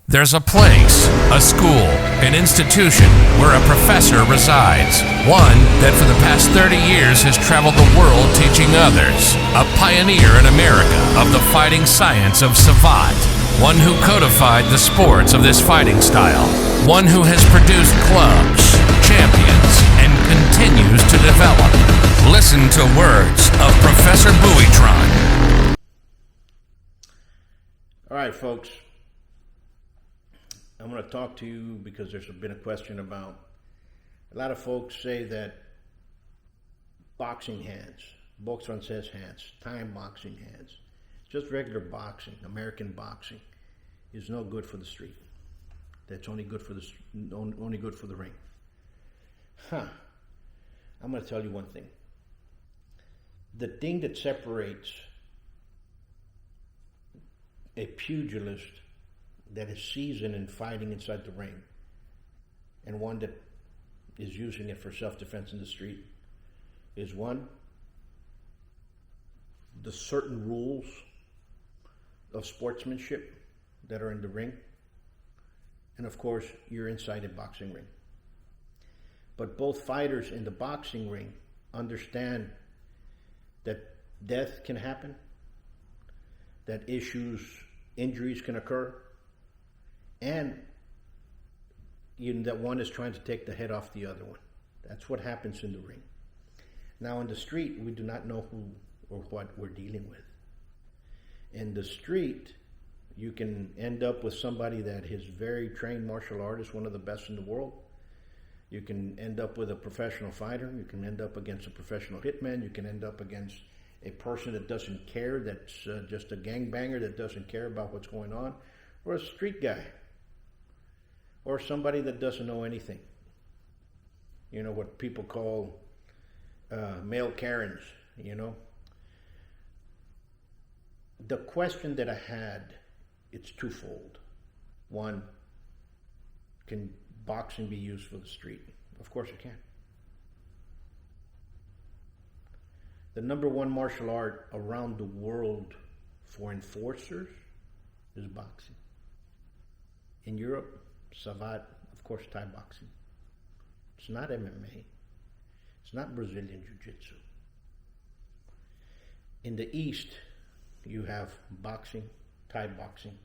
There's a place, a school, an institution where a professor resides. One that for the past 30 years has traveled the world teaching others. A pioneer in America of the fighting science of Savate. One who codified the sports of this fighting style. One who has produced clubs, champions, and continues to develop. Listen to words of Professor Buitron. All right, folks. I'm going to talk to you because there's been a question about, a lot of folks say that boxing hands, box francés hands, time boxing hands, just regular boxing, American boxing, is no good for the street. That's only good for the ring. I'm going to tell you one thing. The thing that separates a pugilist that is seasoned in fighting inside the ring and one that is using it for self-defense in the street is, one, the certain rules of sportsmanship that are in the ring, and of course you're inside a boxing ring. But both fighters in the boxing ring understand that death can happen, that injuries can occur, and that one is trying to take the head off the other one. That's what happens in the ring. Now in the street, we do not know who or what we're dealing with. In the street, you can end up with somebody that is very trained martial artist, one of the best in the world. You can end up with a professional fighter. You can end up against a professional hitman. You can end up against a person that doesn't care, that's just a gangbanger that doesn't care about what's going on, or a street guy, or somebody that doesn't know anything. You know, what people call male Karens, you know. The question that I had, it's twofold. One, can boxing be used for the street? Of course it can. The number one martial art around the world for enforcers is boxing. In Europe, Savate, of course, Thai boxing. It's not MMA. It's not Brazilian Jiu-Jitsu. In the East, you have boxing, Thai boxing.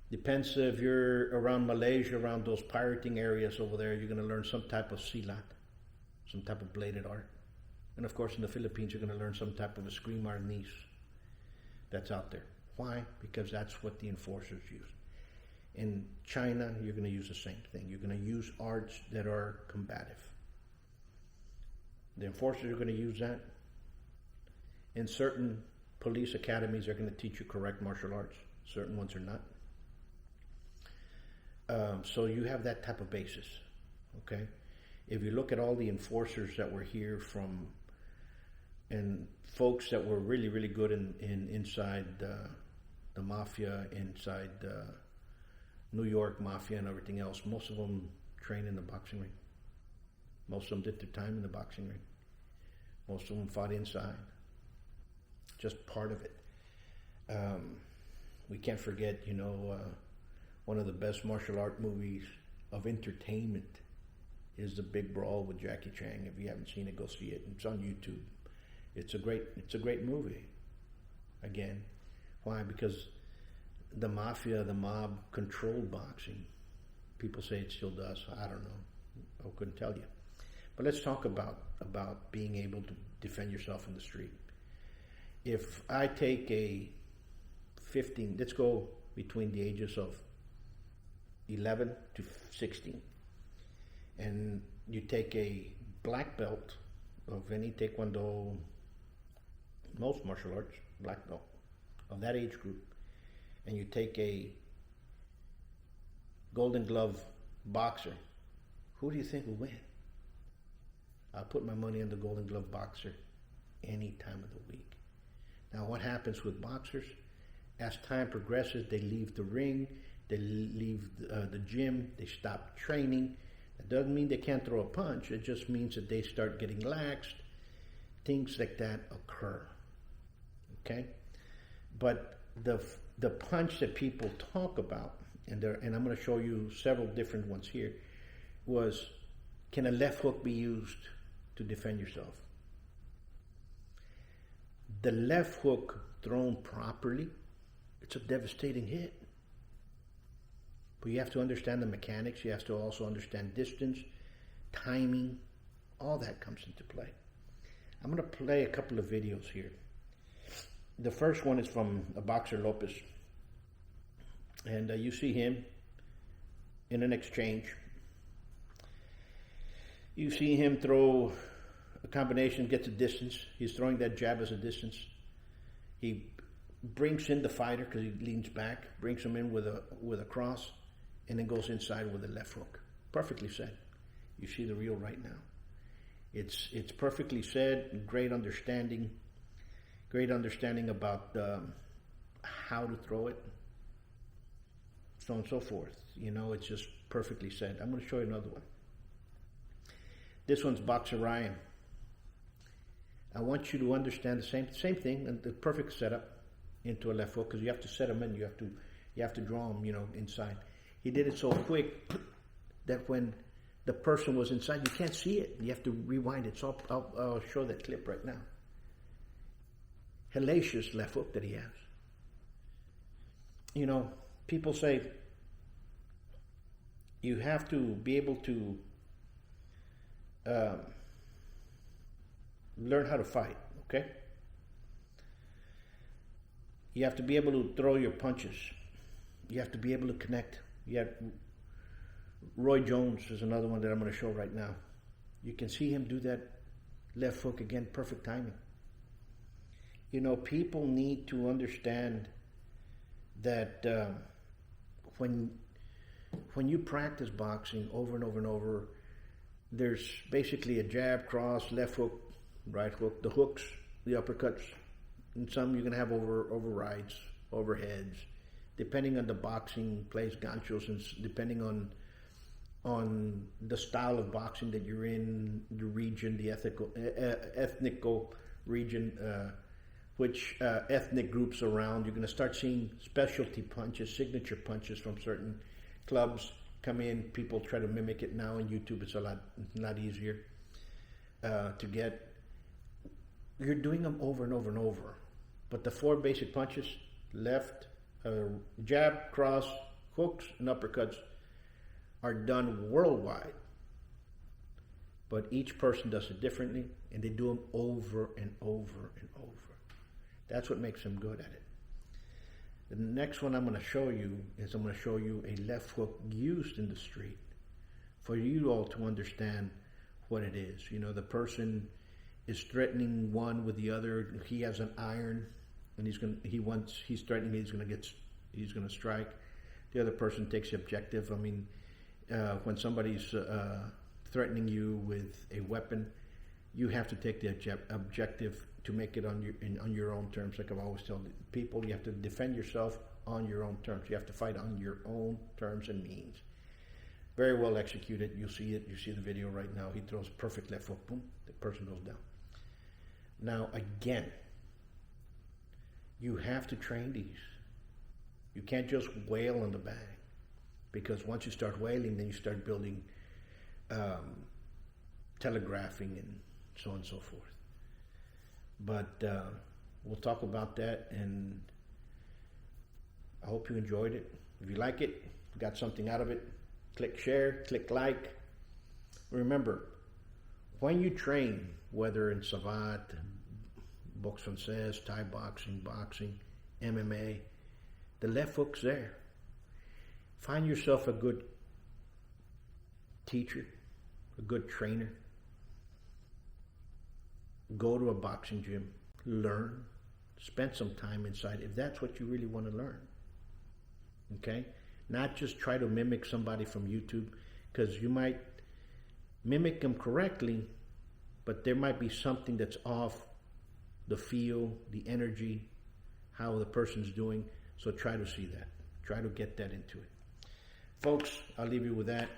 Depends if you're around Malaysia, around those pirating areas over there, you're going to learn some type of silat, some type of bladed art. And of course, in the Philippines, you're going to learn some type of a scream arnis that's out there. Why? Because that's what the enforcers use. In China, you're going to use the same thing. You're going to use arts that are combative. The enforcers are going to use that. In certain police academies, they're going to teach you correct martial arts. Certain ones are not. So you have that type of basis, okay? If you look at all the enforcers that were here and folks that were really, really good inside the mafia, inside New York mafia and everything else, most of them trained in the boxing ring. Most of them did their time in the boxing ring. Most of them fought inside. Just part of it. We can't forget, one of the best martial art movies of entertainment is The Big Brawl with Jackie Chan. If you haven't seen it, go see it. It's on YouTube. It's a great movie. Again, why? Because the mafia, the mob controlled boxing. People say it still does. I don't know. I couldn't tell you. But let's talk about being able to defend yourself in the street. If I take a 15, let's go between the ages of 11 to 16, and you take a black belt of any taekwondo, most martial arts, black belt of that age group, and you take a golden glove boxer, who do you think will win? I'll put my money on the golden glove boxer any time of the week. Now what happens with boxers? As time progresses, they leave the ring, they leave the gym, they stop training. That doesn't mean they can't throw a punch. It just means that they start getting laxed. Things like that occur. Okay? But the punch that people talk about and I'm going to show you several different ones here, was, can a left hook be used to defend yourself? The left hook thrown properly, it's a devastating hit. But you have to understand the mechanics. You have to also understand distance, timing, all that comes into play. I'm going to play a couple of videos here. The first one is from a boxer, Lopez. And you see him in an exchange. You see him throw a combination, gets a distance. He's throwing that jab as a distance. He brings in the fighter because he leans back, brings him in with a cross, and then goes inside with a left hook. Perfectly said. You see the reel right now. It's perfectly said. Great understanding about how to throw it, so on and so forth. You know, it's just perfectly said. I'm going to show you another one. This one's Boxer Ryan. I want you to understand the same thing, and the perfect setup into a left hook, because you have to set them in. You have to draw them, you know, inside. He did it so quick that when the person was inside, you can't see it. You have to rewind it. So I'll show that clip right now. Hellacious left hook that he has. You know, people say you have to be able to learn how to fight, okay? You have to be able to throw your punches. You have to be able to connect. Roy Jones is another one that I'm going to show right now. You can see him do that left hook again, perfect timing. You know, people need to understand that when you practice boxing over and over and over, there's basically a jab, cross, left hook, right hook, the hooks, the uppercuts, and some you're going to have overrides, overheads, depending on the boxing place, ganchos, and depending on the style of boxing that you're in, the region, the ethnical region, which ethnic groups around. You're going to start seeing specialty punches, signature punches from certain clubs come in. People try to mimic it now on YouTube. It's a lot easier to get. You're doing them over and over and over. But the four basic punches, left, jab, cross, hooks, and uppercuts, are done worldwide. But each person does it differently, and they do them over and over and over. That's what makes them good at it. The next one I'm going to show you is a left hook used in the street for you all to understand what it is. You know, the person is threatening one with the other. He has an iron, and he's threatening. He's going to strike. The other person takes the objective. I mean, when somebody's threatening you with a weapon, you have to take the objective to make it on your own terms. Like I've always told people, you have to defend yourself on your own terms. You have to fight on your own terms and means. Very well executed. You see it. You see the video right now. He throws perfect left hook. Boom. The person goes down. Now again, you have to train these. You can't just wail on the bag, because once you start wailing, then you start building telegraphing and so on and so forth. But we'll talk about that, and I hope you enjoyed it. If you like it, got something out of it, click share, click like. Remember, when you train, whether in Savate, boxe française, Thai boxing, MMA, the left hook's there. Find yourself a good teacher, a good trainer. Go to a boxing gym, learn, spend some time inside if that's what you really want to learn. Okay? Not just try to mimic somebody from YouTube, because you might mimic them correctly, but there might be something that's off, the feel, the energy, how the person's doing. So try to see that. Try to get that into it. Folks, I'll leave you with that.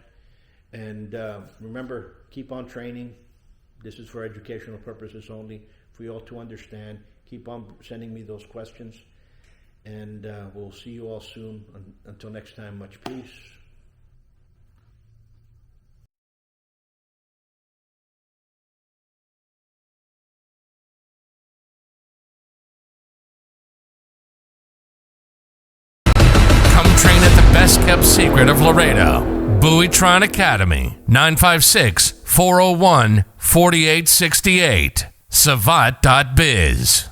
And remember, keep on training. This is for educational purposes only, for you all to understand. Keep on sending me those questions. And we'll see you all soon. Until next time, much peace. Come train at the best kept secret of Laredo, Buoytron Academy, 956-401-4868, Savate.biz.